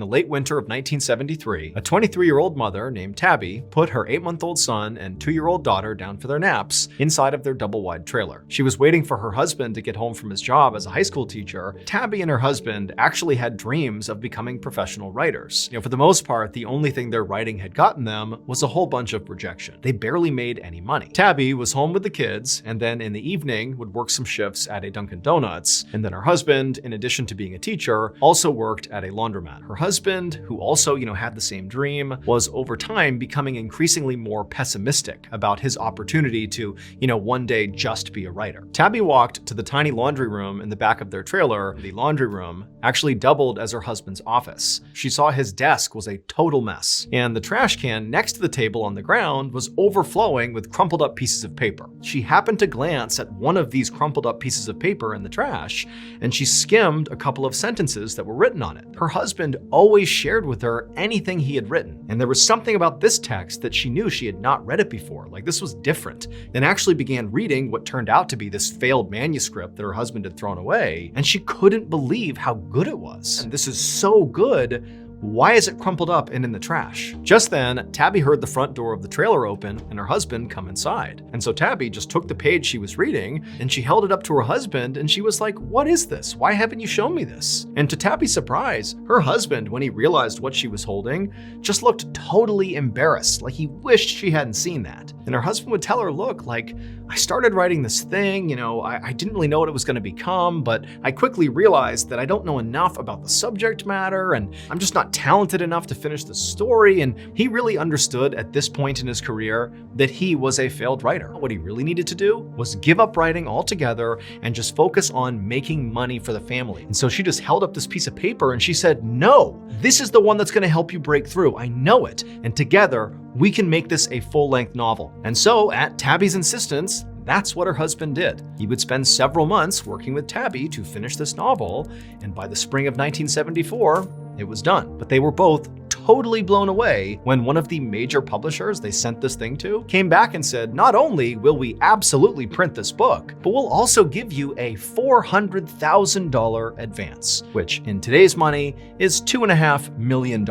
In the late winter of 1973, a 23-year-old mother named Tabby put her 8-month-old son and 2-year-old daughter down for their naps inside of their double-wide trailer. She was waiting for her husband to get home from his job as a high school teacher. Tabby and her husband actually had dreams of becoming professional writers. For the most part, the only thing their writing had gotten them was a whole bunch of rejection. They barely made any money. Tabby was home with the kids, and then in the evening would work some shifts at a Dunkin' Donuts. And then her husband, in addition to being a teacher, also worked at a laundromat. Her husband, who also, had the same dream, was over time becoming increasingly more pessimistic about his opportunity to, one day just be a writer. Tabby walked to the tiny laundry room in the back of their trailer. The laundry room actually doubled as her husband's office. She saw his desk was a total mess, and the trash can next to the table on the ground was overflowing with crumpled up pieces of paper. She happened to glance at one of these crumpled up pieces of paper in the trash, and she skimmed a couple of sentences that were written on it. Her husband always shared with her anything he had written, and there was something about this text that she knew she had not read it before. Like, this was different. Then actually began reading what turned out to be this failed manuscript that her husband had thrown away, and she couldn't believe how good it was. And this is so good. Why is it crumpled up and in the trash? Just then, Tabby heard the front door of the trailer open and her husband come inside. And so Tabby just took the page she was reading and she held it up to her husband and she was like, "What is this? Why haven't you shown me this?" And to Tabby's surprise, her husband, when he realized what she was holding, just looked totally embarrassed, like he wished she hadn't seen that. And her husband would tell her, "Look, I started writing this thing, I didn't really know what it was going to become, but I quickly realized that I don't know enough about the subject matter and I'm just not talented enough to finish the story." And he really understood at this point in his career that he was a failed writer. What he really needed to do was give up writing altogether and just focus on making money for the family. And so she just held up this piece of paper and she said, "No, this is the one that's going to help you break through. I know it. And together we can make this a full-length novel." And so at Tabby's insistence, that's what her husband did. He would spend several months working with Tabby to finish this novel, and by the spring of 1974, it was done. But they were both totally blown away when one of the major publishers they sent this thing to came back and said, "Not only will we absolutely print this book, but we'll also give you a $400,000 advance," which in today's money is $2.5 million.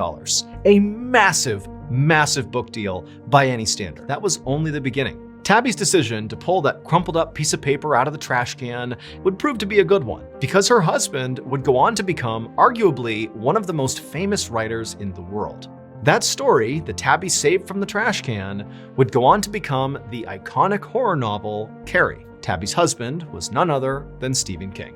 A massive, massive book deal by any standard. That was only the beginning. Tabby's decision to pull that crumpled up piece of paper out of the trash can would prove to be a good one, because her husband would go on to become arguably one of the most famous writers in the world. That story that Tabby saved from the trash can would go on to become the iconic horror novel Carrie. Tabby's husband was none other than Stephen King.